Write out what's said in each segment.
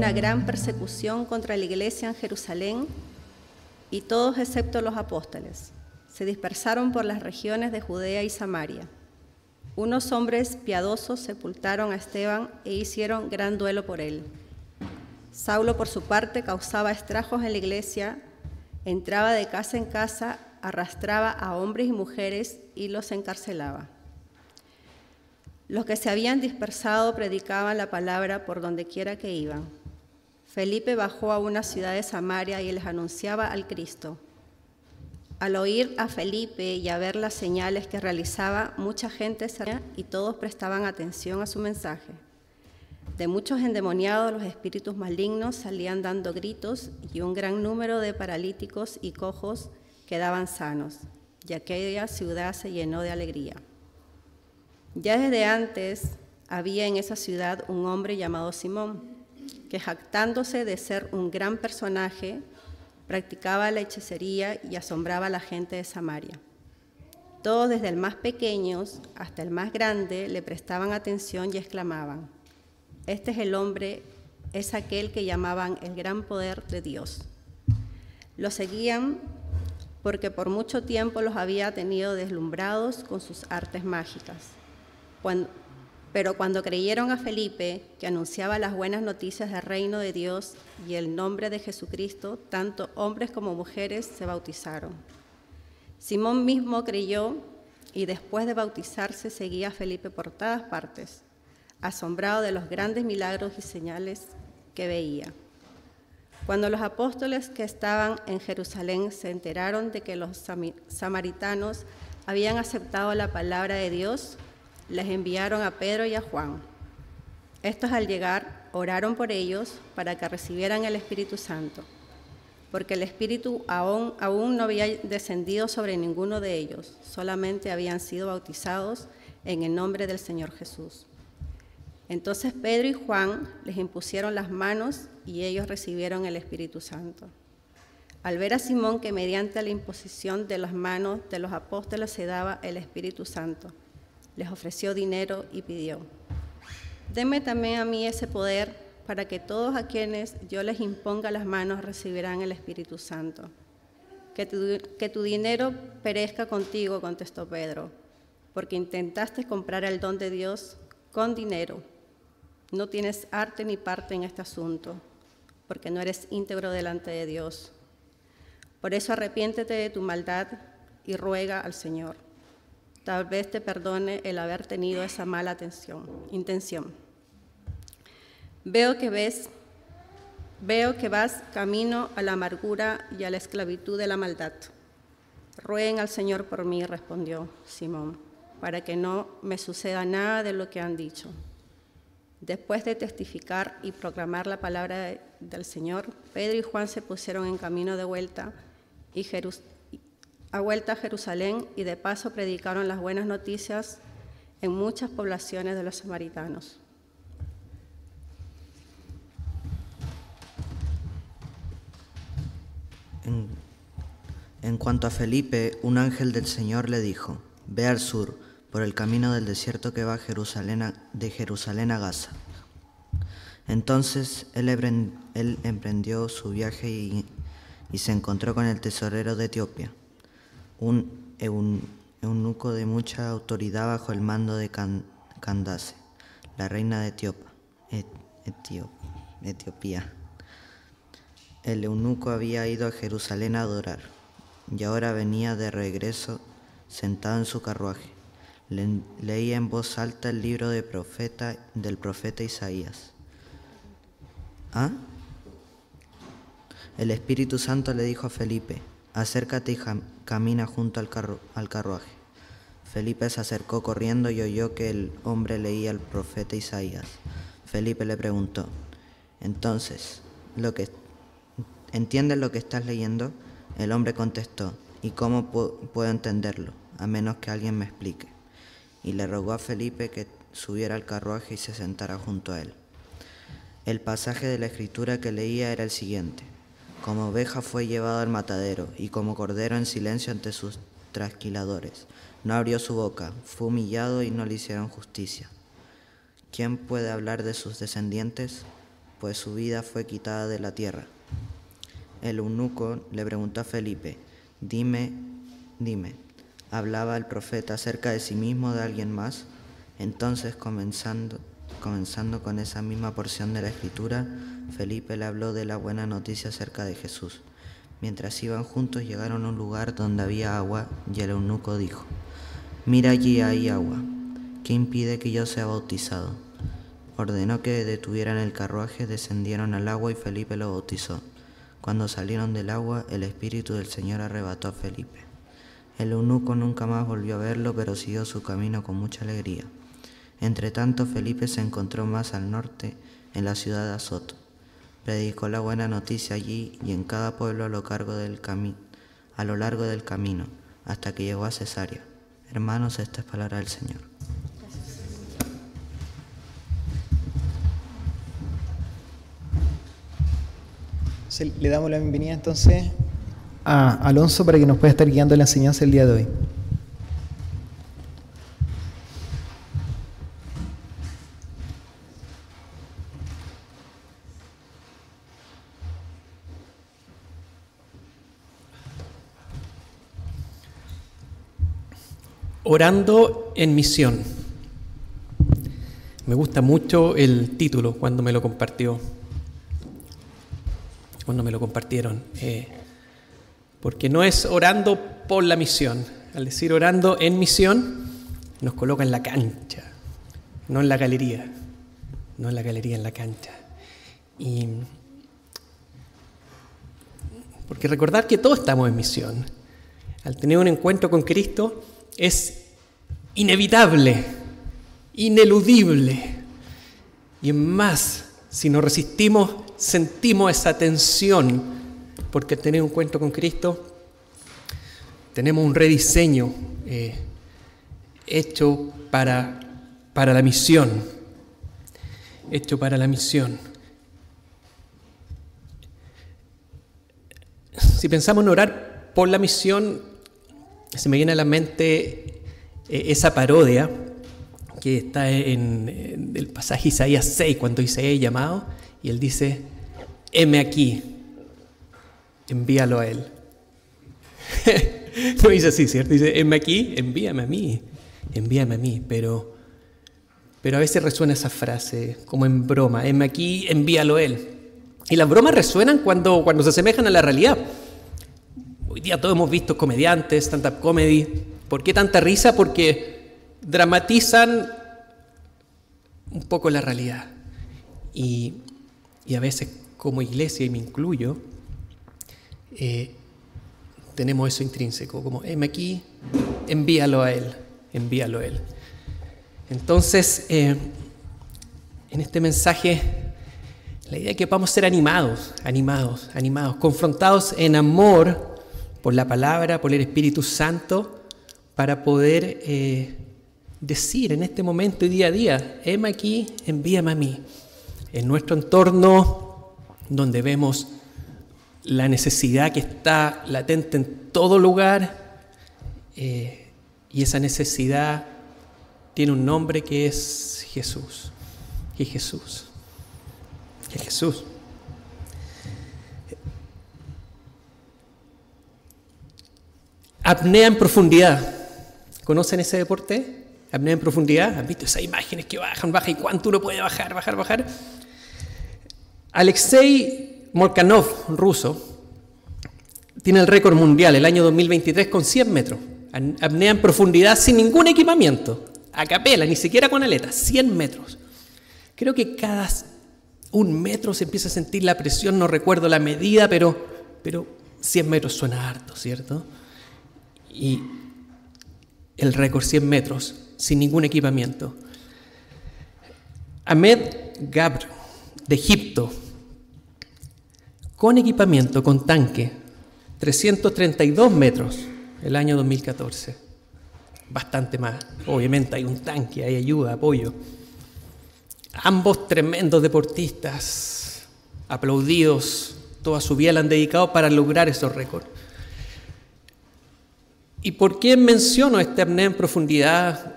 una gran persecución contra la iglesia en Jerusalén y todos excepto los apóstoles se dispersaron por las regiones de Judea y Samaria. Unos hombres piadosos sepultaron a Esteban e hicieron gran duelo por él. Saulo, por su parte, causaba estragos en la iglesia, entraba de casa en casa, arrastraba a hombres y mujeres y los encarcelaba. Los que se habían dispersado predicaban la palabra por donde quiera que iban. Felipe bajó a una ciudad de Samaria y les anunciaba al Cristo. Al oír a Felipe y a ver las señales que realizaba, mucha gente se reunía y todos prestaban atención a su mensaje. De muchos endemoniados los espíritus malignos salían dando gritos y un gran número de paralíticos y cojos quedaban sanos, y aquella ciudad se llenó de alegría. Ya desde antes había en esa ciudad un hombre llamado Simón, que jactándose de ser un gran personaje, practicaba la hechicería y asombraba a la gente de Samaria. Todos, desde el más pequeño hasta el más grande, le prestaban atención y exclamaban: «Este es el hombre, es aquel que llamaban el gran poder de Dios». Lo seguían porque por mucho tiempo los había tenido deslumbrados con sus artes mágicas. Pero cuando creyeron a Felipe, que anunciaba las buenas noticias del reino de Dios y el nombre de Jesucristo, tanto hombres como mujeres se bautizaron. Simón mismo creyó y después de bautizarse seguía a Felipe por todas partes, asombrado de los grandes milagros y señales que veía. Cuando los apóstoles que estaban en Jerusalén se enteraron de que los samaritanos habían aceptado la palabra de Dios, les enviaron a Pedro y a Juan. Estos, al llegar, oraron por ellos para que recibieran el Espíritu Santo, porque el Espíritu aún no había descendido sobre ninguno de ellos, solamente habían sido bautizados en el nombre del Señor Jesús. Entonces Pedro y Juan les impusieron las manos y ellos recibieron el Espíritu Santo. Al ver a Simón que mediante la imposición de las manos de los apóstoles se daba el Espíritu Santo, les ofreció dinero y pidió: «Denme también a mí ese poder para que todos a quienes yo les imponga las manos recibirán el Espíritu Santo». Que tu dinero perezca contigo», contestó Pedro, «porque intentaste comprar el don de Dios con dinero. No tienes arte ni parte en este asunto, porque no eres íntegro delante de Dios. Por eso arrepiéntete de tu maldad y ruega al Señor. Tal vez te perdone el haber tenido esa mala intención. Veo que vas camino a la amargura y a la esclavitud de la maldad. Rueguen al Señor por mí», respondió Simón, «para que no me suceda nada de lo que han dicho». Después de testificar y proclamar la palabra del Señor, Pedro y Juan se pusieron en camino de vuelta a Jerusalén y de paso predicaron las buenas noticias en muchas poblaciones de los samaritanos. En cuanto a Felipe, un ángel del Señor le dijo: «Ve al sur, por el camino del desierto que va de Jerusalén a Gaza». Entonces él emprendió su viaje y se encontró con el tesorero de Etiopía, un eunuco de mucha autoridad bajo el mando de Candace, la reina de Etiopía. El eunuco había ido a Jerusalén a adorar, y ahora venía de regreso sentado en su carruaje. Leía en voz alta el libro del profeta Isaías. ¿Ah? El Espíritu Santo le dijo a Felipe: «Acércate y camina junto al carruaje». Felipe se acercó corriendo y oyó que el hombre leía el profeta Isaías. Felipe le preguntó: «Entonces, ¿entiendes lo que estás leyendo?». El hombre contestó: «¿Y cómo puedo entenderlo, a menos que alguien me explique?». Y le rogó a Felipe que subiera al carruaje y se sentara junto a él. El pasaje de la Escritura que leía era el siguiente: «Como oveja fue llevado al matadero, y como cordero en silencio ante sus trasquiladores. No abrió su boca, fue humillado y no le hicieron justicia. ¿Quién puede hablar de sus descendientes?». pues su vida fue quitada de la tierra. El eunuco le preguntó a Felipe: Dime, ¿hablaba el profeta acerca de sí mismo o de alguien más? Entonces, comenzando con esa misma porción de la Escritura, Felipe le habló de la buena noticia acerca de Jesús. Mientras iban juntos, llegaron a un lugar donde había agua, y el eunuco dijo: Mira, allí hay agua. ¿Qué impide que yo sea bautizado? Ordenó que detuvieran el carruaje, descendieron al agua y Felipe lo bautizó. Cuando salieron del agua, el Espíritu del Señor arrebató a Felipe. El eunuco nunca más volvió a verlo, pero siguió su camino con mucha alegría. Entretanto, Felipe se encontró más al norte, en la ciudad de Azoto. Predicó la buena noticia allí y en cada pueblo a lo largo del camino, hasta que llegó a Cesarea. Hermanos, esta es palabra del Señor. Le damos la bienvenida entonces a Alonso para que nos pueda estar guiando en la enseñanza el día de hoy. Orando en misión. Me gusta mucho el título cuando me lo compartieron, porque no es orando por la misión. Al decir orando en misión, nos coloca en la cancha, no en la galería, en la cancha. Y porque recordar que todos estamos en misión. Al tener un encuentro con Cristo es inevitable, ineludible. Y en más, si nos resistimos, sentimos esa tensión, porque al tener un encuentro con Cristo tenemos un rediseño hecho para la misión. Si pensamos en orar por la misión, se me viene a la mente esa parodia que está en el pasaje Isaías 6, cuando Isaías es llamado, y él dice: heme aquí, envíalo a él. No dice así, ¿cierto? Dice: heme aquí, envíame a mí, pero a veces resuena esa frase como en broma: heme aquí, envíalo a él. Y las bromas resuenan cuando se asemejan a la realidad. Hoy día todos hemos visto comediantes, stand-up comedy. ¿Por qué tanta risa? Porque dramatizan un poco la realidad. Y a veces, como iglesia, y me incluyo, tenemos eso intrínseco, como: heme aquí, envíalo a él. Entonces, en este mensaje, la idea es que vamos a ser animados, confrontados en amor por la palabra, por el Espíritu Santo, para poder decir en este momento y día a día: heme aquí, envíame a mí. En nuestro entorno, donde vemos la necesidad que está latente en todo lugar, y esa necesidad tiene un nombre que es Jesús. Apnea en profundidad. ¿Conocen ese deporte? Apnea en profundidad. ¿Han visto esas imágenes que bajan y cuánto uno puede bajar? Alexei Molchanov, ruso, tiene el récord mundial el año 2023 con 100 metros. Apnea en profundidad sin ningún equipamiento, a capela, ni siquiera con aletas, 100 metros. Creo que cada 1 metro se empieza a sentir la presión, no recuerdo la medida, pero 100 metros suena harto, ¿cierto? Y el récord 100 metros, sin ningún equipamiento. Ahmed Gabr, de Egipto, con equipamiento, con tanque, 332 metros, el año 2014. Bastante más. Obviamente hay un tanque, hay ayuda, apoyo. Ambos tremendos deportistas, aplaudidos, toda su vida la han dedicado para lograr esos récords. ¿Y por qué menciono este apnea en profundidad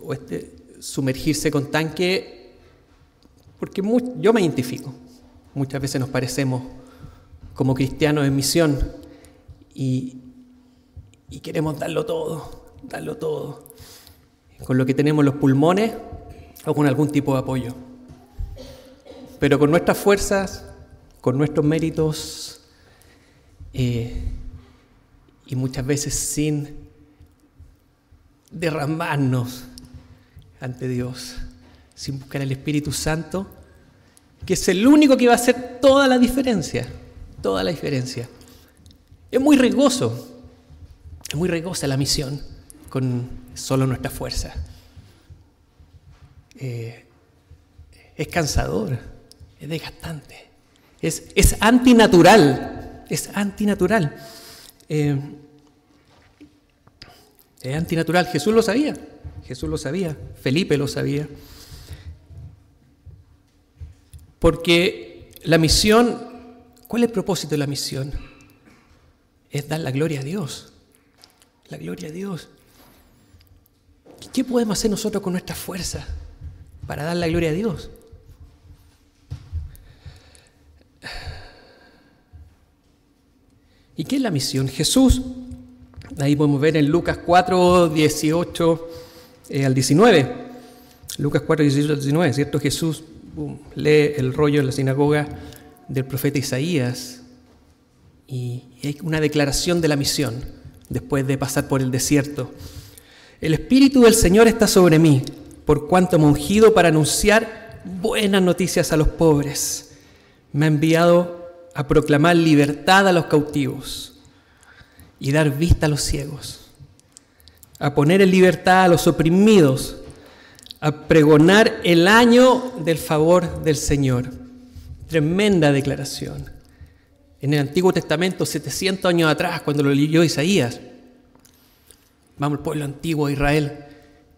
o este sumergirse con tanque? porque yo me identifico. Muchas veces nos parecemos como cristianos en misión y queremos darlo todo, con lo que tenemos los pulmones o con algún tipo de apoyo. Pero con nuestras fuerzas, con nuestros méritos y muchas veces sin derramarnos ante Dios, sin buscar al Espíritu Santo, que es el único que va a hacer toda la diferencia. Es muy riesgosa la misión con solo nuestra fuerza. Es cansador, es desgastante, es antinatural, es antinatural. Jesús lo sabía, Felipe lo sabía. Porque la misión, ¿cuál es el propósito de la misión? Es dar la gloria a Dios. La gloria a Dios. ¿Qué podemos hacer nosotros con nuestra fuerza para dar la gloria a Dios? ¿Y qué es la misión? Jesús, ahí podemos ver en Lucas 4, 18 al 19. Lucas 4, 18 al 19, ¿cierto? Jesús lee el rollo en la sinagoga del profeta Isaías y hay una declaración de la misión después de pasar por el desierto. El Espíritu del Señor está sobre mí, por cuanto me ha ungido para anunciar buenas noticias a los pobres. Me ha enviado a proclamar libertad a los cautivos y dar vista a los ciegos, a poner en libertad a los oprimidos, a pregonar el año del favor del Señor. Tremenda declaración. En el Antiguo Testamento, 700 años atrás, cuando lo leyó Isaías, vamos al pueblo antiguo de Israel,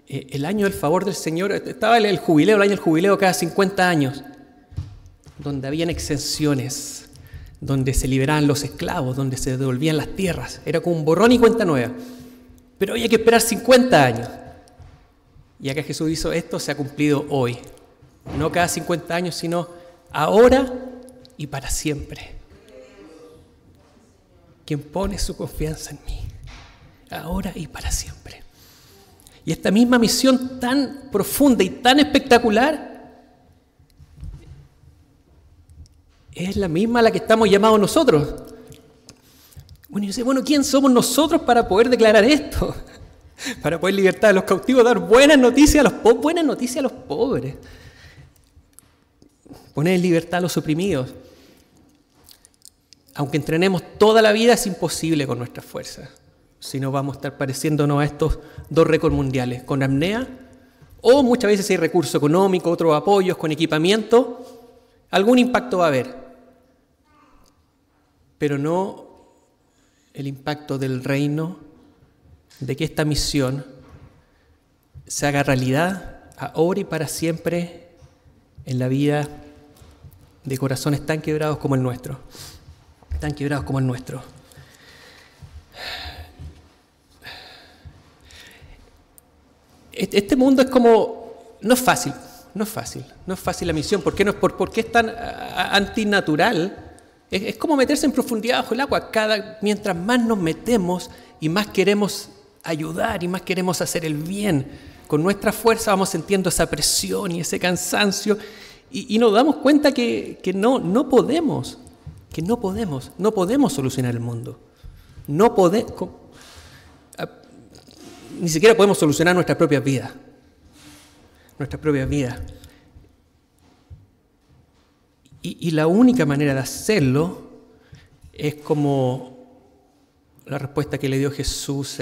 el año del favor del Señor, estaba el jubileo, el año del jubileo cada 50 años, donde habían exenciones, donde se liberaban los esclavos, donde se devolvían las tierras. Era como un borrón y cuenta nueva. Pero había que esperar 50 años. Y acá Jesús hizo esto, se ha cumplido hoy. No cada 50 años, sino ahora y para siempre. Quien pone su confianza en mí, ahora y para siempre. Y esta misma misión tan profunda y tan espectacular es la misma a la que estamos llamados nosotros. Bueno, y yo sé, ¿quién somos nosotros para poder declarar esto? Para poder libertar a los cautivos, dar buenas noticias a los pobres. Poner en libertad a los oprimidos. Aunque entrenemos toda la vida, es imposible con nuestras fuerzas. Si no, vamos a estar pareciéndonos a estos dos récords mundiales, con apnea, o muchas veces hay recurso económico, otros apoyos, con equipamiento. Algún impacto va a haber, pero no el impacto del reino, de que esta misión se haga realidad ahora y para siempre en la vida de corazones tan quebrados como el nuestro. Tan quebrados como el nuestro. Este mundo es como... No es fácil la misión. ¿Por qué, por qué es tan antinatural? Es como meterse en profundidad bajo el agua. Mientras más nos metemos y más queremos ayudar y más queremos hacer el bien, con nuestra fuerza vamos sintiendo esa presión y ese cansancio y nos damos cuenta que no podemos solucionar el mundo. Ni siquiera podemos solucionar nuestras propias vidas. Y la única manera de hacerlo es como la respuesta que le dio Jesús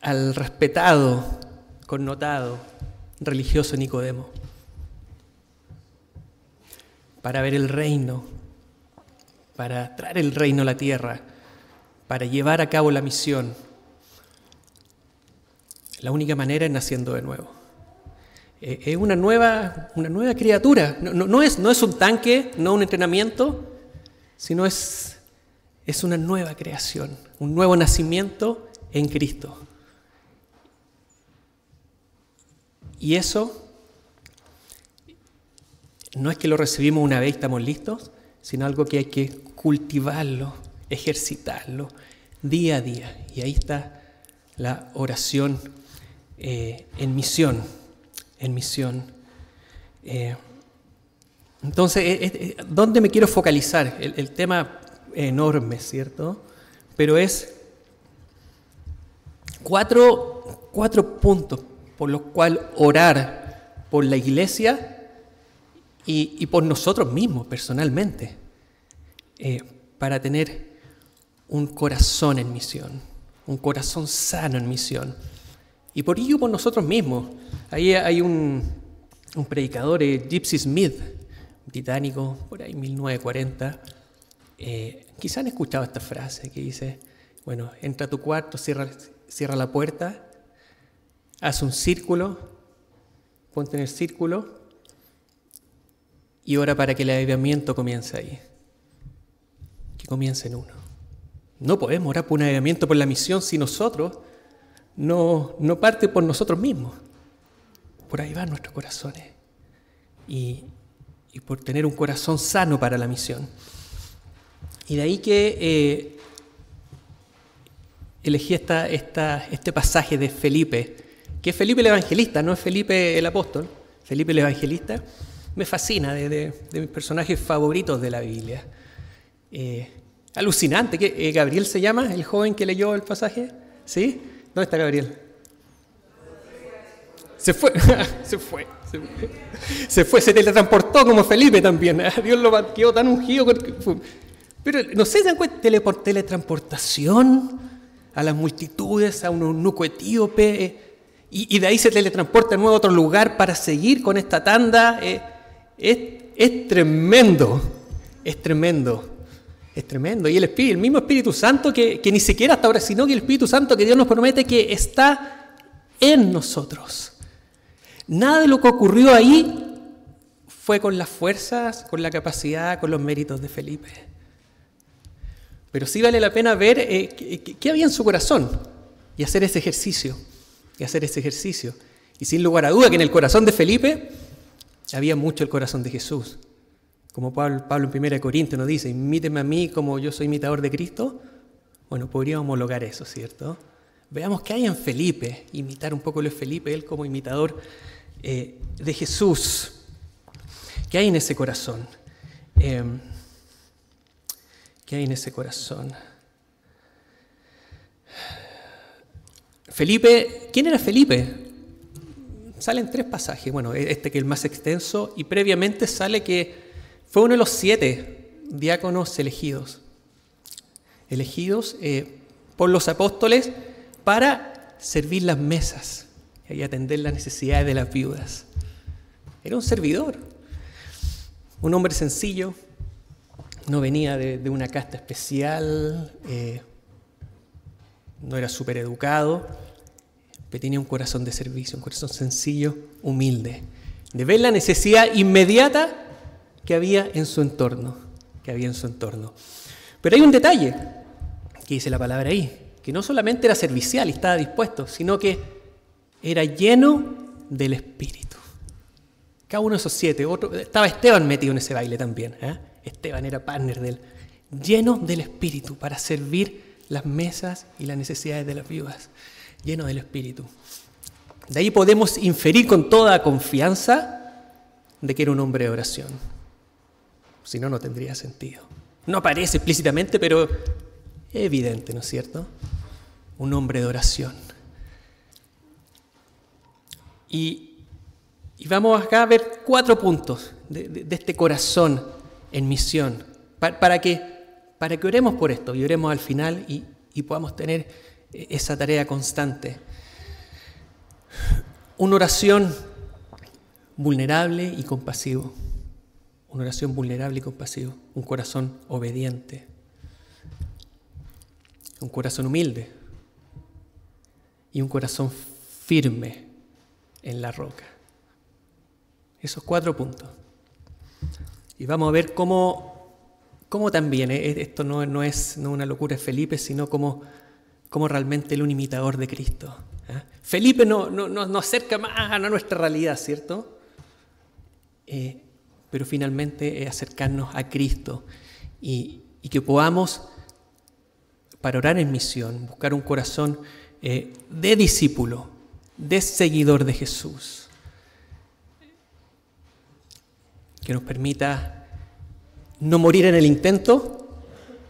al respetado, connotado, religioso Nicodemo. Para ver el reino, para traer el reino a la tierra, para llevar a cabo la misión. La única manera es naciendo de nuevo. Es una nueva criatura. No es un tanque, no un entrenamiento, sino es una nueva creación, un nuevo nacimiento en Cristo. Y eso no es que lo recibimos una vez y estamos listos, sino algo que hay que cultivarlo, ejercitarlo día a día. Y ahí está la oración en misión. Entonces, ¿dónde me quiero focalizar? El tema enorme, ¿cierto? Pero es cuatro puntos por los cuales orar por la iglesia y por nosotros mismos personalmente, para tener un corazón en misión, un corazón sano en misión. Y por ello por nosotros mismos. Ahí hay un predicador, Gypsy Smith, británico, por ahí 1940. Quizás han escuchado esta frase que dice, bueno, entra a tu cuarto, cierra la puerta, haz un círculo, ponte en el círculo y ora para que el avivamiento comience ahí. Que comience en uno. No podemos orar por un avivamiento por la misión si nosotros no parte por nosotros mismos. Por ahí van nuestros corazones. Y por tener un corazón sano para la misión. Y de ahí que elegí este pasaje de Felipe, que es Felipe el Evangelista, no es Felipe el Apóstol, Felipe el Evangelista. Me fascina, de mis personajes favoritos de la Biblia. Alucinante, que Gabriel se llama, el joven que leyó el pasaje, ¿sí? ¿Dónde está Gabriel? Se fue, se teletransportó como Felipe también. Dios lo quedó tan ungido. Pero no sé si se dan cuenta, teletransportación a las multitudes, a un eunuco etíope, y de ahí se teletransporta de nuevo a otro lugar para seguir con esta tanda. Es tremendo, es tremendo. Es tremendo. Y el mismo Espíritu Santo que ni siquiera hasta ahora, sino que el Espíritu Santo que Dios nos promete que está en nosotros. Nada de lo que ocurrió ahí fue con las fuerzas, con la capacidad, con los méritos de Felipe. Pero sí vale la pena ver qué había en su corazón y hacer ese ejercicio. Y sin lugar a duda que en el corazón de Felipe había mucho el corazón de Jesús. Como Pablo en 1 Corintios nos dice, imíteme a mí como yo soy imitador de Cristo. Bueno, podríamos homologar eso, ¿cierto? Veamos qué hay en Felipe, imitar un poco lo de Felipe, él como imitador de Jesús. ¿Qué hay en ese corazón? ¿Qué hay en ese corazón? Felipe, ¿quién era Felipe? Salen 3 pasajes, bueno, este que es el más extenso, y previamente sale que fue uno de los 7 diáconos elegidos por los apóstoles para servir las mesas y atender las necesidades de las viudas. Era un servidor, un hombre sencillo, no venía de una casta especial, no era súper educado, pero tenía un corazón de servicio, un corazón sencillo, humilde, de ver la necesidad inmediata que había en su entorno. Pero hay un detalle que dice la palabra ahí, que no solamente era servicial y estaba dispuesto, sino que era lleno del Espíritu. Cada uno de esos 7, estaba Esteban metido en ese baile también, Esteban era partner de él, lleno del Espíritu para servir las mesas y las necesidades de las viudas, lleno del Espíritu. De ahí podemos inferir con toda confianza de que era un hombre de oración. Si no, no tendría sentido. No aparece explícitamente, pero es evidente, ¿no es cierto? Un hombre de oración. Y vamos acá a ver 4 puntos de este corazón en misión, para que oremos por esto y oremos al final y podamos tener esa tarea constante. Una oración vulnerable y compasivo. Una oración vulnerable y compasiva, un corazón obediente, un corazón humilde y un corazón firme en la roca. Esos 4 puntos. Y vamos a ver cómo también, esto no es una locura de Felipe, sino como realmente él es un imitador de Cristo. Felipe nos acerca más a nuestra realidad, ¿cierto? pero finalmente es acercarnos a Cristo y que podamos, para orar en misión, buscar un corazón de discípulo, de seguidor de Jesús, que nos permita no morir en el intento,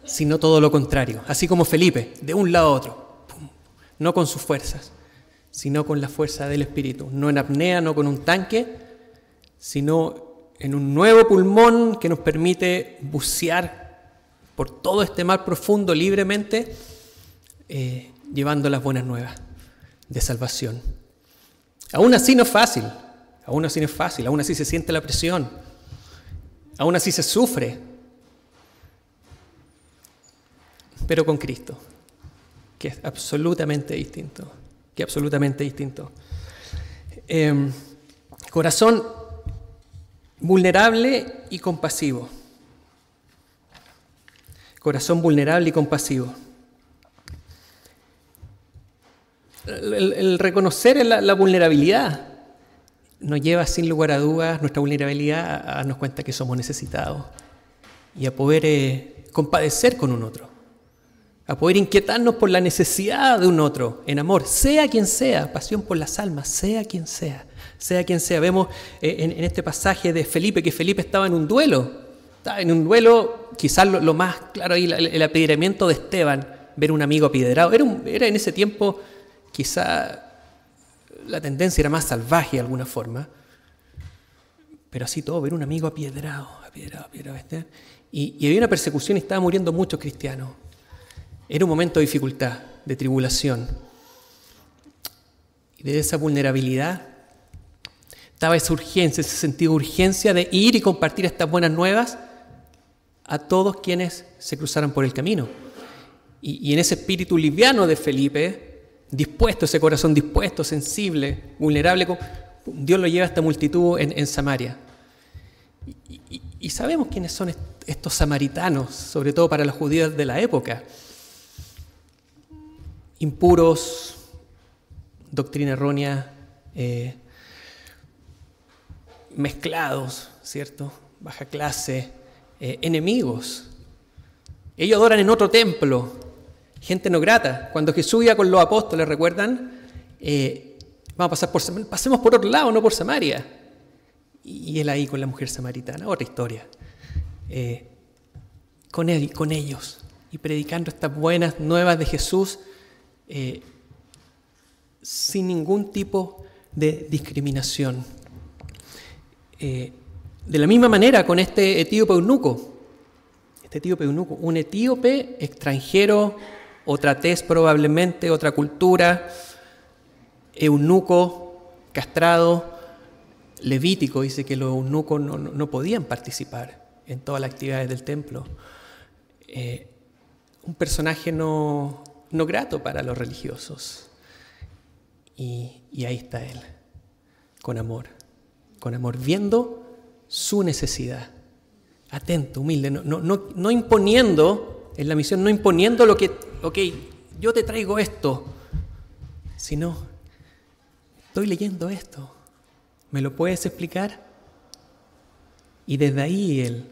sino todo lo contrario, así como Felipe, de un lado a otro, ¡pum!, no con sus fuerzas, sino con la fuerza del Espíritu, no en apnea, no con un tanque, sino en un nuevo pulmón que nos permite bucear por todo este mar profundo libremente, llevando las buenas nuevas de salvación. Aún así no es fácil, aún así se siente la presión, aún así se sufre, pero con Cristo, que es absolutamente distinto. Corazón vulnerable y compasivo. Corazón vulnerable y compasivo. El reconocer la vulnerabilidad nos lleva sin lugar a dudas, nuestra vulnerabilidad, a darnos cuenta que somos necesitados y a poder compadecer con un otro, a poder inquietarnos por la necesidad de un otro en amor, sea quien sea, pasión por las almas, sea quien sea. Vemos en este pasaje de Felipe que Felipe estaba en un duelo, quizás lo más claro ahí, el apedreamiento de Esteban, ver un amigo apedreado, era en ese tiempo quizá la tendencia era más salvaje de alguna forma, pero así todo, ver un amigo apedreado, y había una persecución y estaban muriendo muchos cristianos. Era un momento de dificultad, de tribulación. Y de esa vulnerabilidad estaba esa urgencia, ese sentido de urgencia de ir y compartir estas buenas nuevas a todos quienes se cruzaran por el camino. Y en ese espíritu liviano de Felipe, dispuesto, ese corazón dispuesto, sensible, vulnerable, Dios lo lleva a esta multitud en Samaria. Y sabemos quiénes son estos samaritanos, sobre todo para los judíos de la época. Impuros, doctrina errónea, mezclados, ¿cierto? Baja clase, enemigos. Ellos adoran en otro templo, gente no grata. Cuando Jesús iba con los apóstoles, ¿recuerdan? Pasemos por otro lado, no por Samaria. Y él ahí con la mujer samaritana, otra historia. Con él y con ellos, y predicando estas buenas nuevas de Jesús, sin ningún tipo de discriminación. De la misma manera con este etíope eunuco, un etíope extranjero, otra tez probablemente, otra cultura, eunuco, castrado, levítico, dice que los eunucos no podían participar en todas las actividades del templo. Un personaje no grato para los religiosos. Y ahí está él, con amor, viendo su necesidad, atento, humilde, no imponiendo, en la misión no imponiendo lo que, ok, yo te traigo esto, sino, estoy leyendo esto, ¿me lo puedes explicar? Y desde ahí él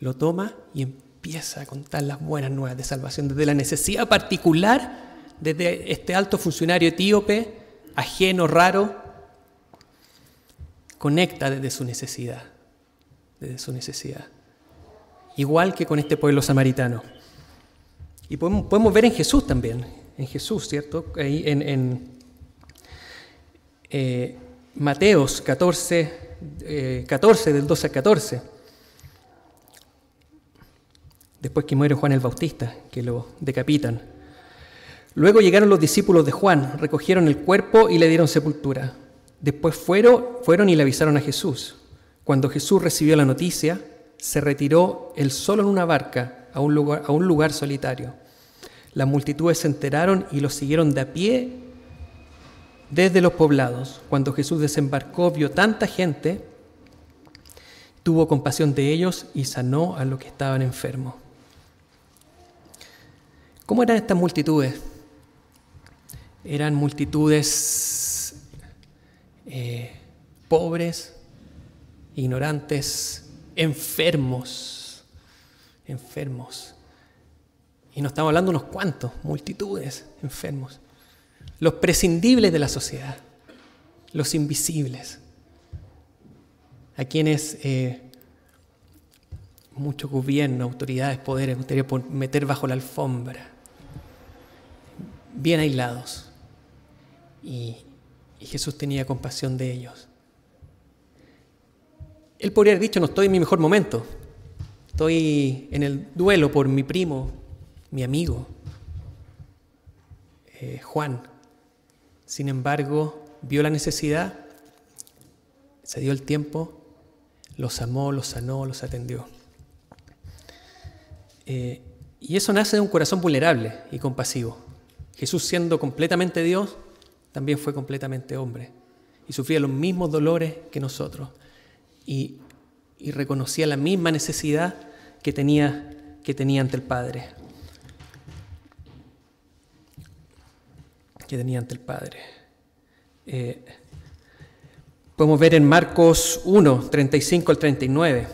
lo toma y empieza a contar las buenas nuevas de salvación, desde la necesidad particular, desde este alto funcionario etíope, ajeno, raro, conecta desde su necesidad. Igual que con este pueblo samaritano. Y podemos ver en Jesús también, ¿cierto? Ahí en Mateos 14, del 12 al 14. Después que muere Juan el Bautista, que lo decapitan. Luego llegaron los discípulos de Juan, recogieron el cuerpo y le dieron sepultura. Después fueron y le avisaron a Jesús. Cuando Jesús recibió la noticia, se retiró él solo en una barca a un lugar solitario. Las multitudes se enteraron y lo siguieron de a pie desde los poblados. Cuando Jesús desembarcó, vio tanta gente, tuvo compasión de ellos y sanó a los que estaban enfermos. ¿Cómo eran estas multitudes? Eran multitudes pobres, ignorantes, enfermos. Y no estamos hablando de unos cuantos, multitudes enfermos. Los prescindibles de la sociedad, los invisibles, a quienes muchos gobiernos, autoridades, poderes gustaría meter bajo la alfombra, bien aislados. Y Jesús tenía compasión de ellos. Él podría haber dicho, no estoy en mi mejor momento, estoy en el duelo por mi primo, mi amigo, Juan. Sin embargo, vio la necesidad, se dio el tiempo, los amó, los sanó, los atendió. Y eso nace de un corazón vulnerable y compasivo. Jesús, siendo completamente Dios, también fue completamente hombre y sufría los mismos dolores que nosotros y reconocía la misma necesidad que tenía ante el Padre. Podemos ver en Marcos 1, 35 al 39.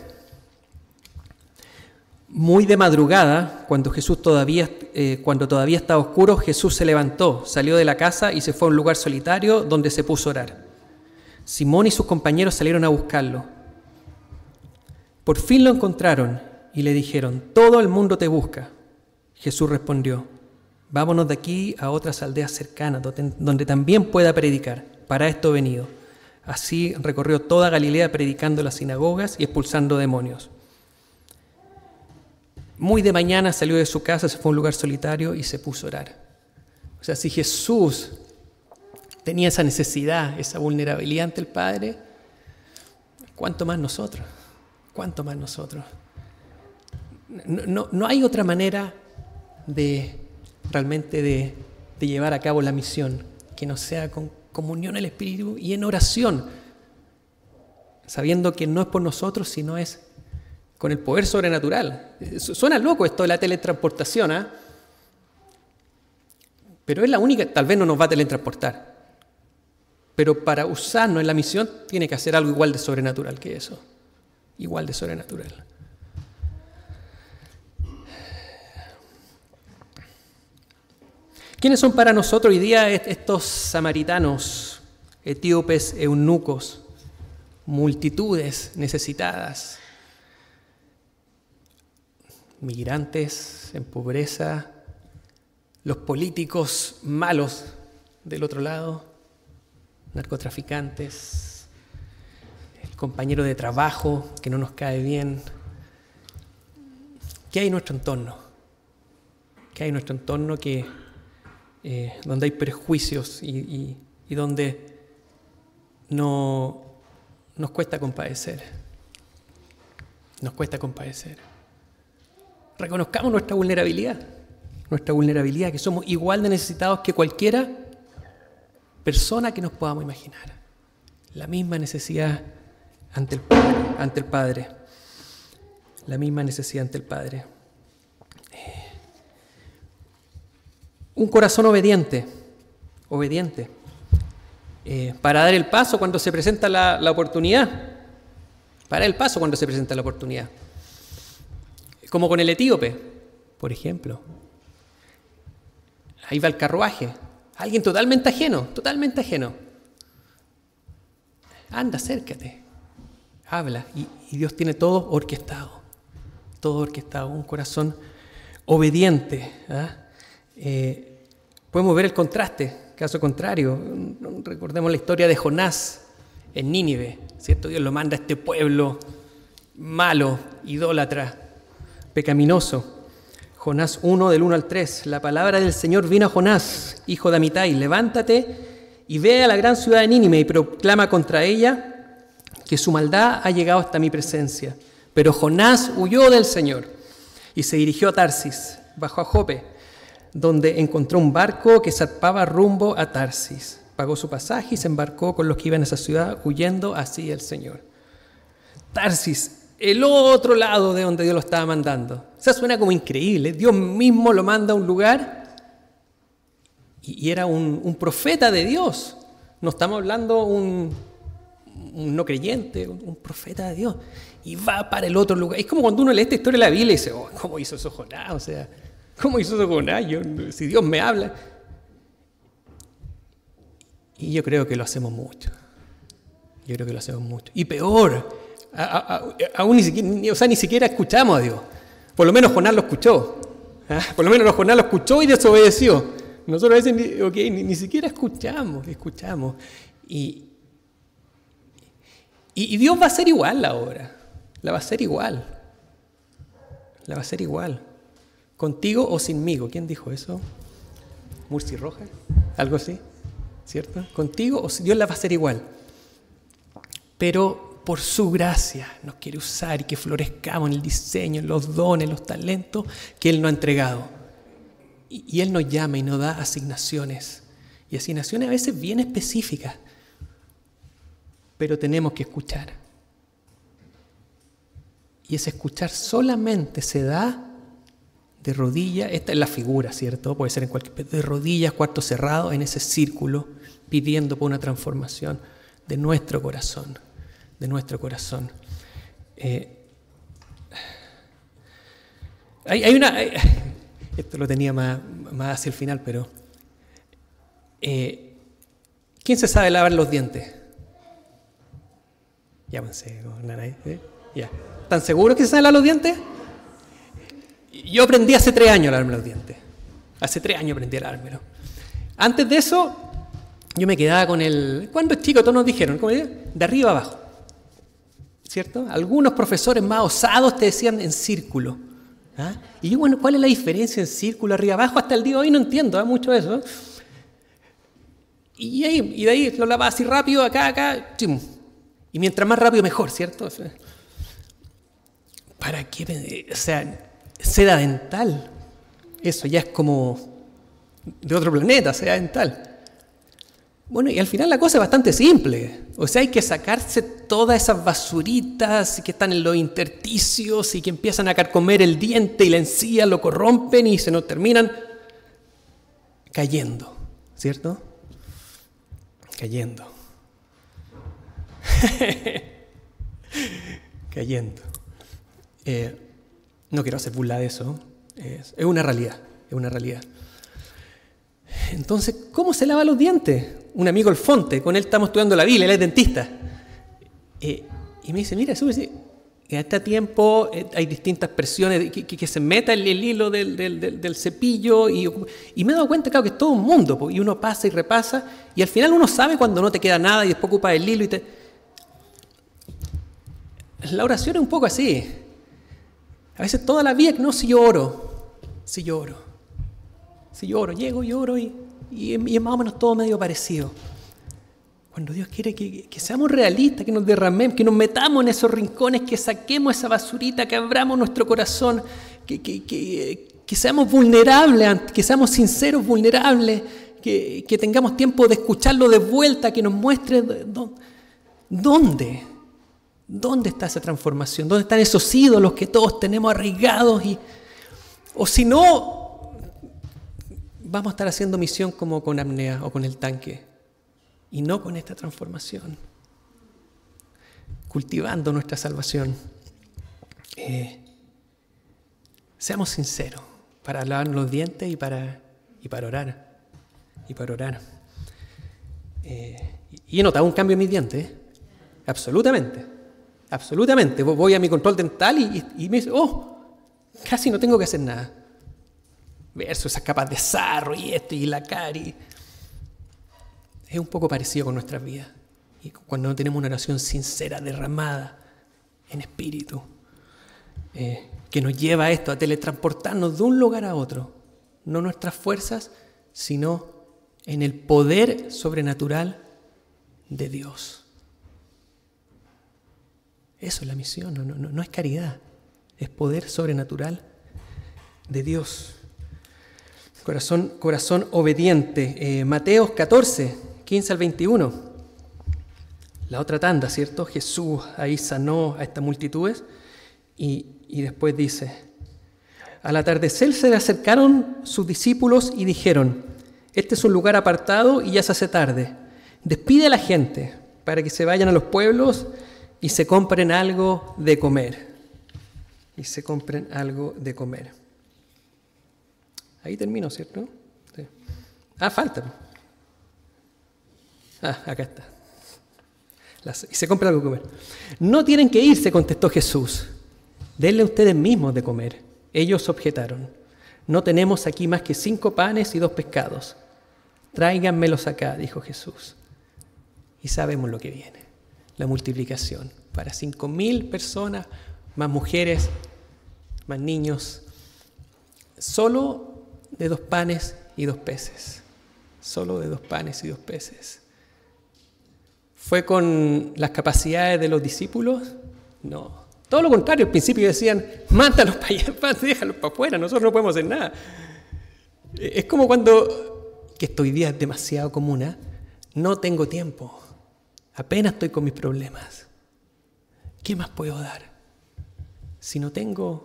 Muy de madrugada, cuando todavía estaba oscuro, Jesús se levantó, salió de la casa y se fue a un lugar solitario donde se puso a orar. Simón y sus compañeros salieron a buscarlo. Por fin lo encontraron y le dijeron, todo el mundo te busca. Jesús respondió, vámonos de aquí a otras aldeas cercanas, donde también pueda predicar. Para esto he venido. Así recorrió toda Galilea predicando en las sinagogas y expulsando demonios. Muy de mañana salió de su casa, se fue a un lugar solitario y se puso a orar. O sea, si Jesús tenía esa necesidad, esa vulnerabilidad ante el Padre, ¿cuánto más nosotros? ¿Cuánto más nosotros? No hay otra manera realmente de llevar a cabo la misión que no sea con comunión al Espíritu y en oración, sabiendo que no es por nosotros, sino es con el poder sobrenatural. Suena loco esto de la teletransportación, ¿eh? Pero es la única, tal vez no nos va a teletransportar, pero para usarnos en la misión tiene que hacer algo igual de sobrenatural que eso, igual de sobrenatural. ¿Quiénes son para nosotros hoy día estos samaritanos, etíopes, eunucos, multitudes necesitadas? Migrantes en pobreza, los políticos malos del otro lado, narcotraficantes, el compañero de trabajo que no nos cae bien. ¿Qué hay en nuestro entorno? ¿Qué hay en nuestro entorno donde hay prejuicios y donde nos cuesta compadecer? Nos cuesta compadecer. Reconozcamos nuestra vulnerabilidad, que somos igual de necesitados que cualquiera persona que nos podamos imaginar. La misma necesidad ante el Padre. La misma necesidad ante el Padre. Un corazón obediente, para dar el paso cuando se presenta la oportunidad. Para dar el paso cuando se presenta la oportunidad. Como con el etíope, por ejemplo. Ahí va el carruaje. Alguien totalmente ajeno. Anda, acércate. Habla. Y Dios tiene todo orquestado. Un corazón obediente. Podemos ver el contraste. Caso contrario, recordemos la historia de Jonás en Nínive. ¿Cierto? Dios lo manda a este pueblo malo, idólatra, pecaminoso. Jonás 1, del 1 al 3. La palabra del Señor vino a Jonás, hijo de Amitai. Levántate y ve a la gran ciudad de Nínive y proclama contra ella que su maldad ha llegado hasta mi presencia. Pero Jonás huyó del Señor y se dirigió a Tarsis, bajó a Jope, donde encontró un barco que zarpaba rumbo a Tarsis. Pagó su pasaje y se embarcó con los que iban a esa ciudad, huyendo así del Señor. Tarsis, el otro lado de donde Dios lo estaba mandando. O sea, suena como increíble. Dios mismo lo manda a un lugar y era un profeta de Dios. No estamos hablando un un no creyente, un profeta de Dios, y va para el otro lugar. Es como cuando uno lee esta historia de la Biblia y dice, oh, ¿cómo hizo eso Jonás? O sea, ¿cómo hizo eso Jonás? Si Dios me habla. Y yo creo que lo hacemos mucho. Yo creo que lo hacemos mucho. Y peor, aún ni siquiera escuchamos a Dios. Por lo menos Jonás lo escuchó. Por lo menos Jonás lo escuchó y desobedeció. Nosotros a veces ni siquiera escuchamos. Y Dios va a hacer igual la obra. La va a hacer igual. Contigo o sinmigo. ¿Quién dijo eso? ¿Murci Roja? ¿Algo así? ¿Cierto? Contigo o Dios la va a hacer igual. Pero por su gracia nos quiere usar y que florezcamos en el diseño, en los dones, los talentos que Él nos ha entregado. Y Él nos llama y nos da asignaciones. Y asignaciones a veces bien específicas. Pero tenemos que escuchar. Y ese escuchar solamente se da de rodillas. Esta es la figura, ¿cierto? Puede ser en cualquier... De rodillas, cuarto cerrado, en ese círculo, pidiendo por una transformación de nuestro corazón. Esto lo tenía más hacia el final, pero ¿quién se sabe lavar los dientes? Ya pensé, ya. ¿Están seguros que se sabe lavar los dientes? Yo aprendí hace 3 años a lavarme los dientes. Hace 3 años aprendí a lavármelo. Antes de eso, yo me quedaba con cuando chico todos nos dijeron, ¿cómo de arriba abajo. ¿Cierto? Algunos profesores más osados te decían en círculo. Y yo, bueno, ¿cuál es la diferencia en círculo, arriba, abajo? Hasta el día de hoy no entiendo mucho eso. Y de ahí lo lavaba así rápido, acá, chum. Y mientras más rápido mejor, ¿cierto? O sea, ¿para qué? O sea, seda dental. Eso ya es como de otro planeta, seda dental. Bueno, y al final la cosa es bastante simple. O sea, hay que sacarse todas esas basuritas que están en los intersticios y que empiezan a carcomer el diente y la encía, lo corrompen y se nos terminan cayendo, ¿cierto? Cayendo. No quiero hacer burla de eso. Es una realidad. Entonces, ¿cómo se lava los dientes? Un amigo, Alfonte, con él estamos estudiando la Biblia, él es dentista. Y me dice, mira, en este tiempo hay distintas presiones, que se meta el hilo del cepillo, y me he dado cuenta, claro, que es todo un mundo, y uno pasa y repasa, y al final uno sabe cuando no te queda nada, y después ocupas el hilo, La oración es un poco así. A veces toda la vida, no, si yo oro, llego y oro, y es más o menos todo medio parecido. Cuando Dios quiere que seamos realistas, que nos derramemos, que nos metamos en esos rincones, que saquemos esa basurita, que abramos nuestro corazón, que seamos vulnerables, que seamos sinceros, vulnerables, que tengamos tiempo de escucharlo de vuelta, que nos muestre dónde está esa transformación, dónde están esos ídolos que todos tenemos arraigados, o si no, vamos a estar haciendo misión como con apnea o con el tanque, y no con esta transformación, cultivando nuestra salvación. Seamos sinceros para lavarnos los dientes y para orar. Y he notado un cambio en mis dientes, absolutamente. Voy a mi control dental y me dice, casi no tengo que hacer nada. Versus esas capas de sarro y esto y la cari. Es un poco parecido con nuestras vidas. Y cuando no tenemos una oración sincera, derramada en espíritu, que nos lleva a esto, a teletransportarnos de un lugar a otro. No nuestras fuerzas, sino en el poder sobrenatural de Dios. Eso es la misión, no es caridad, es poder sobrenatural de Dios. Corazón obediente. Mateos 14, 15 al 21. La otra tanda, ¿cierto? Jesús ahí sanó a estas multitudes y después dice, al atardecer se le acercaron sus discípulos y dijeron, este es un lugar apartado y ya se hace tarde. Despide a la gente para que se vayan a los pueblos y se compren algo de comer. Y se compren algo de comer. Ahí termino, ¿cierto? Sí. Falta. Acá está. Y se compran algo de comer. No tienen que irse, contestó Jesús. Denle ustedes mismos de comer. Ellos objetaron. No tenemos aquí más que 5 panes y 2 pescados. Tráiganmelos acá, dijo Jesús. Y sabemos lo que viene. La multiplicación. Para 5.000 personas, más mujeres, más niños. Solo de 2 panes y 2 peces. Solo de 2 panes y 2 peces. ¿Fue con las capacidades de los discípulos? No. Todo lo contrario, al principio decían, mándalos para allá, déjalos para afuera, nosotros no podemos hacer nada. Es como cuando, que esto hoy día es demasiado común, no tengo tiempo, apenas estoy con mis problemas. ¿Qué más puedo dar? Si no tengo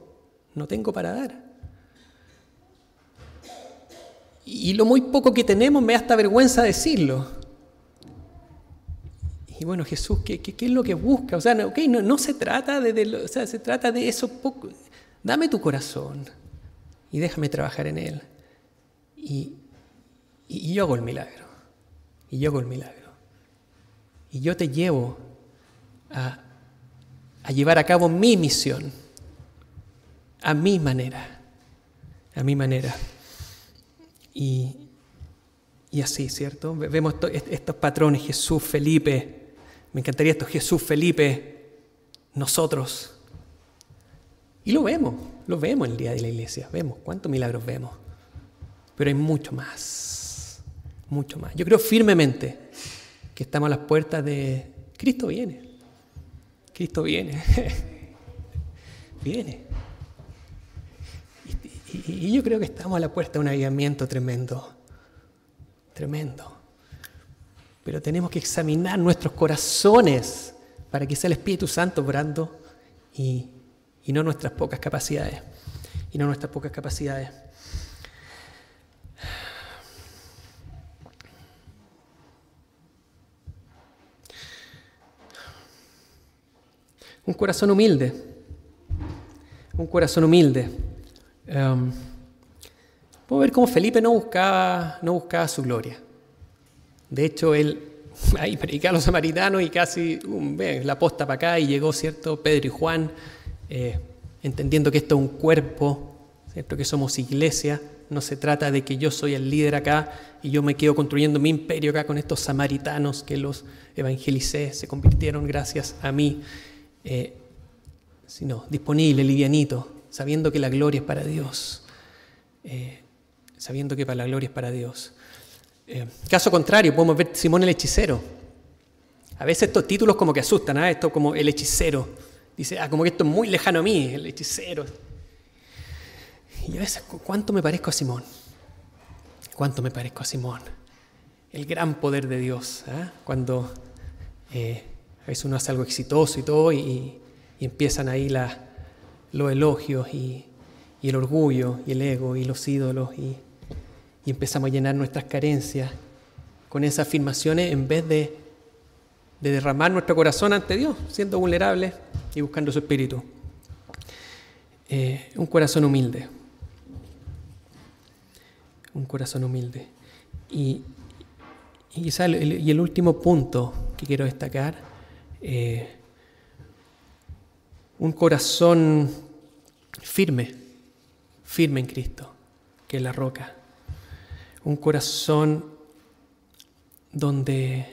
para dar. Y lo muy poco que tenemos me da hasta vergüenza decirlo. Y bueno, Jesús, ¿qué es lo que busca? O sea, no se trata se trata de eso poco. Dame tu corazón y déjame trabajar en él. Y yo hago el milagro. Y yo hago el milagro. Y yo te llevo a llevar a cabo mi misión. A mi manera. A mi manera. Y así, ¿cierto? Vemos estos patrones, Jesús, Felipe. Me encantaría esto, Jesús, Felipe, nosotros. Y lo vemos en el día de la iglesia. Vemos cuántos milagros vemos. Pero hay mucho más. Mucho más. Yo creo firmemente que estamos a las puertas de... Cristo viene. Cristo viene. Viene. Y yo creo que estamos a la puerta de un avivamiento tremendo. Tremendo. Pero tenemos que examinar nuestros corazones para que sea el Espíritu Santo obrando y no nuestras pocas capacidades. Y no nuestras pocas capacidades. Un corazón humilde. Un corazón humilde. Podemos ver cómo Felipe no buscaba su gloria. De hecho, él ahí predicaba a los samaritanos y casi la posta para acá y llegó, ¿cierto? Pedro y Juan, entendiendo que esto es un cuerpo, ¿cierto? Que somos iglesia. No se trata de que yo soy el líder acá y yo me quedo construyendo mi imperio acá con estos samaritanos que los evangelicé, se convirtieron gracias a mí. Sino disponible, livianito, sabiendo que la gloria es para Dios. Sabiendo que para la gloria es para Dios. Caso contrario, podemos ver Simón el hechicero. A veces estos títulos como que asustan, esto como el hechicero. Dice, como que esto es muy lejano a mí, el hechicero. Y a veces, ¿cuánto me parezco a Simón? ¿Cuánto me parezco a Simón? El gran poder de Dios. Cuando a veces uno hace algo exitoso y todo, y empiezan ahí los elogios y el orgullo y el ego y los ídolos y empezamos a llenar nuestras carencias con esas afirmaciones en vez de derramar nuestro corazón ante Dios, siendo vulnerables y buscando su espíritu. Un corazón humilde. Un corazón humilde. Y quizá el último punto que quiero destacar, un corazón firme en Cristo, que es la roca. Un corazón donde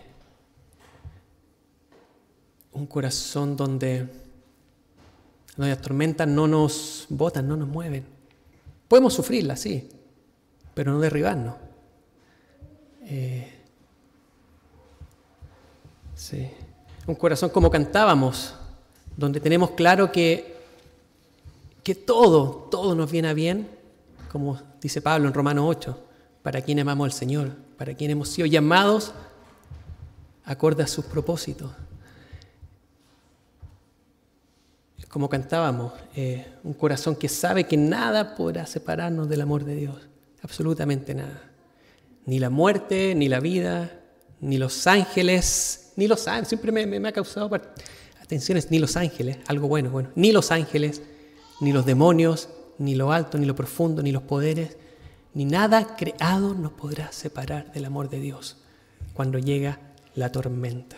las tormentas no nos botan, no nos mueven. Podemos sufrirlas, sí, pero no derribarnos. Sí. Un corazón como cantábamos, donde tenemos claro que todo nos viene a bien, como dice Pablo en Romanos 8, para quien amamos al Señor, para quien hemos sido llamados acorde a sus propósitos. Como cantábamos, un corazón que sabe que nada podrá separarnos del amor de Dios, absolutamente nada. Ni la muerte, ni la vida, ni los ángeles, ni los ángeles, siempre me ha causado atenciones, ni los ángeles, algo bueno, ni los ángeles, ni los demonios, ni lo alto, ni lo profundo, ni los poderes, ni nada creado nos podrá separar del amor de Dios cuando llega la tormenta.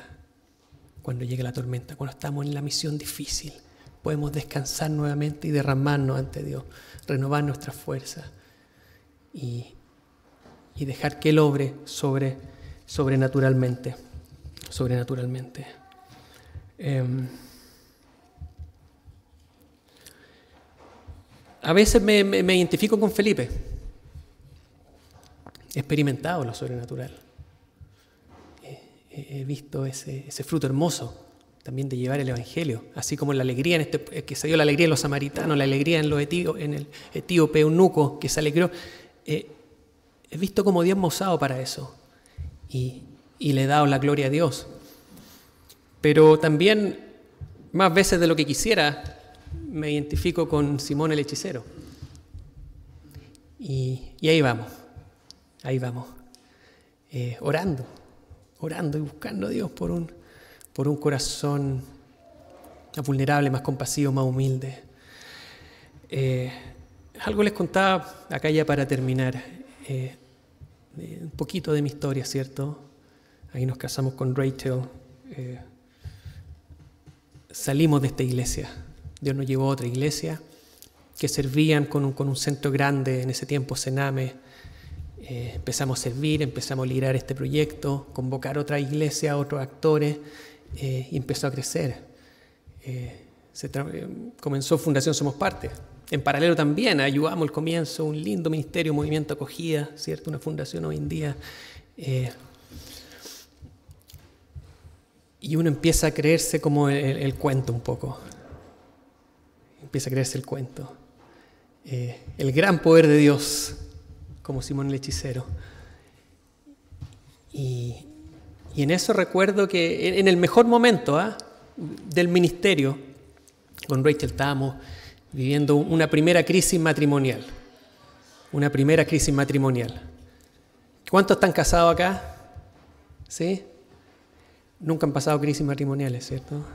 Cuando llega la tormenta, cuando estamos en la misión difícil, podemos descansar nuevamente y derramarnos ante Dios, renovar nuestras fuerzas y dejar que Él obre sobrenaturalmente. A veces me identifico con Felipe. He experimentado lo sobrenatural. He visto ese fruto hermoso también de llevar el Evangelio, así como la alegría que se dio la alegría en los samaritanos, la alegría en el etíope eunuco que se alegró. He visto cómo Dios me ha usado para eso y le he dado la gloria a Dios. Pero también, más veces de lo que quisiera, me identifico con Simón el hechicero. Y ahí vamos, orando y buscando a Dios por un corazón más vulnerable, más compasivo, más humilde. Algo les contaba acá ya para terminar, un poquito de mi historia, ¿cierto? Ahí nos casamos con Rachel, salimos de esta iglesia, Dios nos llevó a otra iglesia que servían con un centro grande en ese tiempo, Sename. Empezamos a servir, empezamos a liderar este proyecto, convocar otra iglesia, otros actores, y empezó a crecer. Comenzó Fundación Somos Parte. En paralelo también ayudamos al comienzo, un lindo ministerio, movimiento acogida, ¿cierto? Una fundación hoy en día. Y uno empieza a creerse como el cuento un poco. Empieza a creerse el cuento. El gran poder de Dios, como Simón el hechicero. Y en eso recuerdo que en el mejor momento del ministerio, con Rachel estábamos viviendo una primera crisis matrimonial. ¿Cuántos están casados acá? ¿Sí? Nunca han pasado crisis matrimoniales, ¿cierto?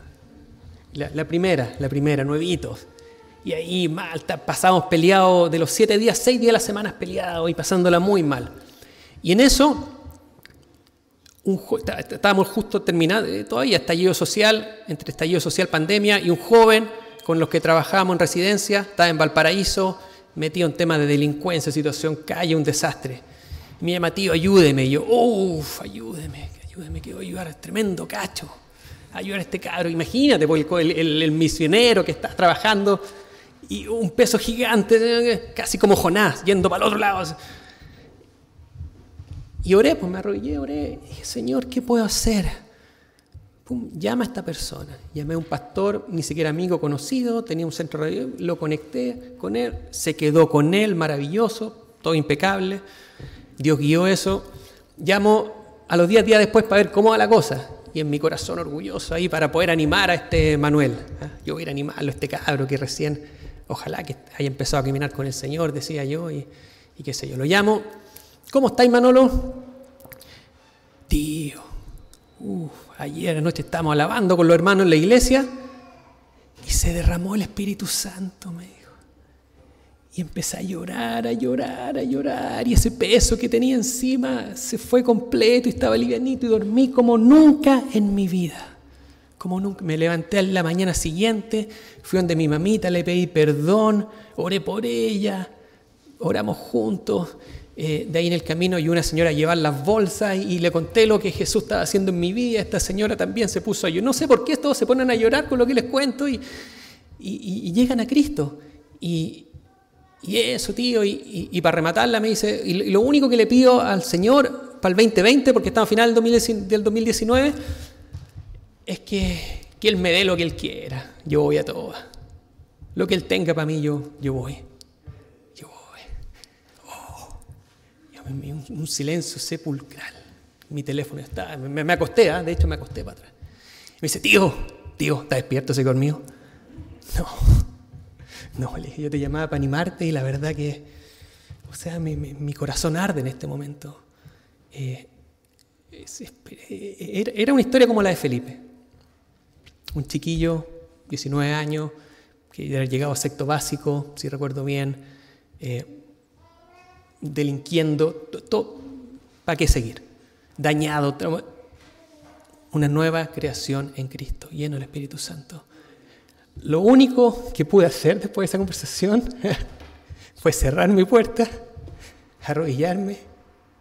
La primera, nuevitos. Y ahí mal, pasamos peleados de los 7 días, 6 días a la semana peleados y pasándola muy mal. Y en eso, estábamos justo terminando, todavía estallido social, entre estallido social, pandemia, y un joven con los que trabajábamos en residencia, estaba en Valparaíso, metido en temas de delincuencia, situación calle, un desastre. Me llama, tío, ayúdeme. Y yo, ayúdeme, que voy a ayudar, es tremendo cacho. Ayudar a este cabro, imagínate, el misionero que está trabajando y un peso gigante, casi como Jonás, yendo para el otro lado. Y oré, pues me arrodillé, oré, y dije, Señor, ¿qué puedo hacer? Pum, llama a esta persona. Llamé a un pastor, ni siquiera amigo conocido, tenía un centro de radio, lo conecté con él, se quedó con él, maravilloso, todo impecable. Dios guió eso. Llamo a los 10 días después para ver cómo va la cosa. Y en mi corazón orgulloso ahí para poder animar a este Manuel. Yo voy a ir a animarlo, a este cabro que recién, ojalá que haya empezado a caminar con el Señor, decía yo, y qué sé yo. Lo llamo. ¿Cómo estáis, Manolo? Tío, ayer anoche estábamos alabando con los hermanos en la iglesia y se derramó el Espíritu Santo, me dijo. Y empecé a llorar, y ese peso que tenía encima se fue completo y estaba livianito y dormí como nunca en mi vida. Como nunca. Me levanté a la mañana siguiente, fui donde mi mamita, le pedí perdón, oré por ella, oramos juntos. De ahí en el camino y una señora a llevar las bolsas y le conté lo que Jesús estaba haciendo en mi vida. Esta señora también se puso a llorar. No sé por qué todos se ponen a llorar con lo que les cuento y llegan a Cristo. Y eso, tío, y para rematarla me dice, y lo único que le pido al Señor para el 2020, porque estamos a final del 2019, es que Él me dé lo que Él quiera. Yo voy a todo. Lo que Él tenga para mí, yo voy. Un silencio sepulcral. Mi teléfono está, me acosté, de hecho me acosté para atrás. Me dice, tío, ¿está despierto ese conmigo? No, le dije, yo te llamaba para animarte y la verdad que, mi corazón arde en este momento. Era una historia como la de Felipe. Un chiquillo, 19 años, que había llegado a sexto básico, si recuerdo bien, delinquiendo, ¿para qué seguir? Dañado, una nueva creación en Cristo, lleno del Espíritu Santo. Lo único que pude hacer después de esa conversación fue cerrar mi puerta, arrodillarme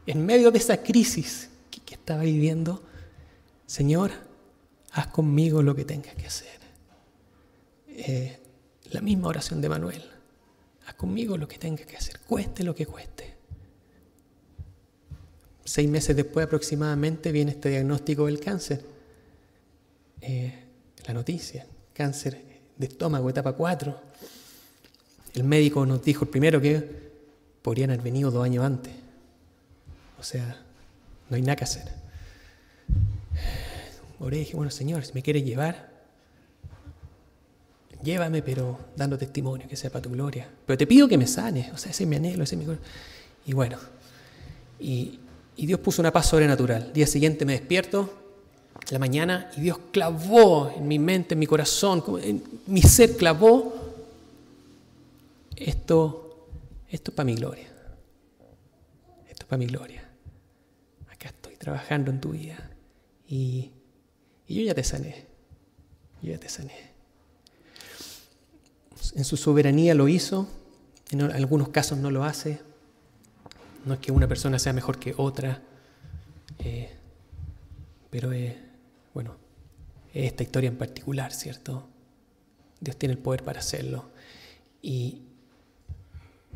en medio de esa crisis que estaba viviendo. Señor, haz conmigo lo que tengas que hacer. La misma oración de Manuel. Haz conmigo lo que tengas que hacer, cueste lo que cueste. 6 meses después aproximadamente viene este diagnóstico del cáncer. La noticia, cáncer de estómago, etapa 4. El médico nos dijo el primero que podrían haber venido 2 años antes. O sea, no hay nada que hacer. Oré y dije, bueno, Señor, si me quieres llevar, llévame, pero dando testimonio, que sea para tu gloria. Pero te pido que me sanes, o sea, ese es mi anhelo, ese es mi corazón. Y bueno, y Dios puso una paz sobrenatural. El día siguiente me despierto, en la mañana, y Dios clavó en mi mente, en mi corazón, en mi ser clavó, esto es para mi gloria. Esto es para mi gloria. Acá estoy trabajando en tu vida. Y yo ya te sané. Yo ya te sané. En su soberanía lo hizo, en algunos casos no lo hace. No es que una persona sea mejor que otra, pero bueno, esta historia en particular, ¿cierto? Dios tiene el poder para hacerlo. Y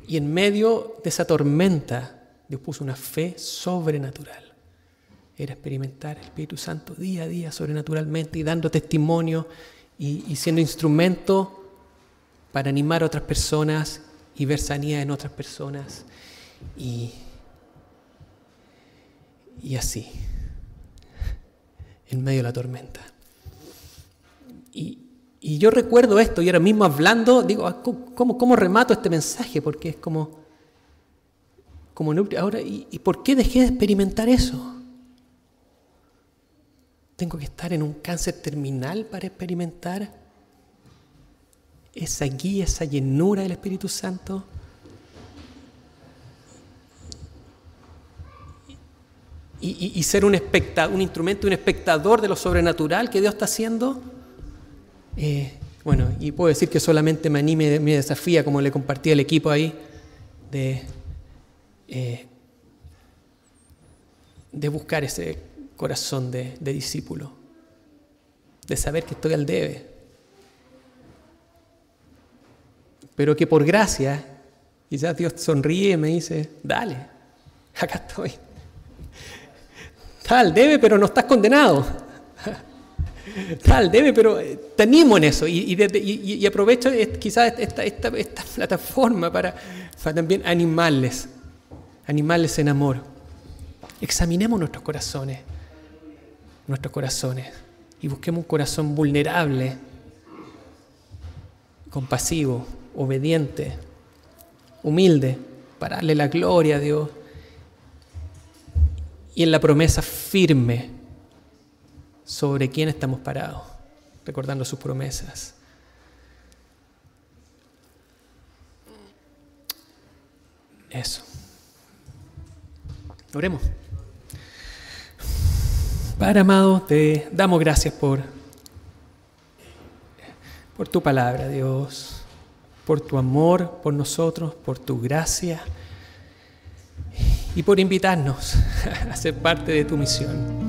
en medio de esa tormenta, Dios puso una fe sobrenatural. Era experimentar el Espíritu Santo día a día sobrenaturalmente y dando testimonio y siendo instrumento para animar a otras personas y ver sanidad en otras personas. Y así, en medio de la tormenta. Y yo recuerdo esto, y ahora mismo hablando, digo, ¿cómo remato este mensaje? Porque es como ahora, ¿y por qué dejé de experimentar eso? ¿Tengo que estar en un cáncer terminal para experimentar esa guía, esa llenura del Espíritu Santo? Y ser un instrumento, un espectador de lo sobrenatural que Dios está haciendo. Bueno, y puedo decir que solamente me anime, me desafía, como le compartí al equipo ahí, de buscar ese corazón de discípulo, de saber que estoy al debe, pero que por gracia, quizás Dios sonríe y me dice, dale, acá estoy. Estás al debe, pero no estás condenado. Estás al debe, pero te animo en eso. Y aprovecho quizás esta plataforma para también animarles en amor. Examinemos nuestros corazones, y busquemos un corazón vulnerable, compasivo, obediente, humilde, para darle la gloria a Dios. Y en la promesa firme sobre quién estamos parados, recordando sus promesas. Eso. Oremos. Padre amado, te damos gracias por tu palabra, Dios, por tu amor por nosotros, por tu gracia y por invitarnos a ser parte de tu misión.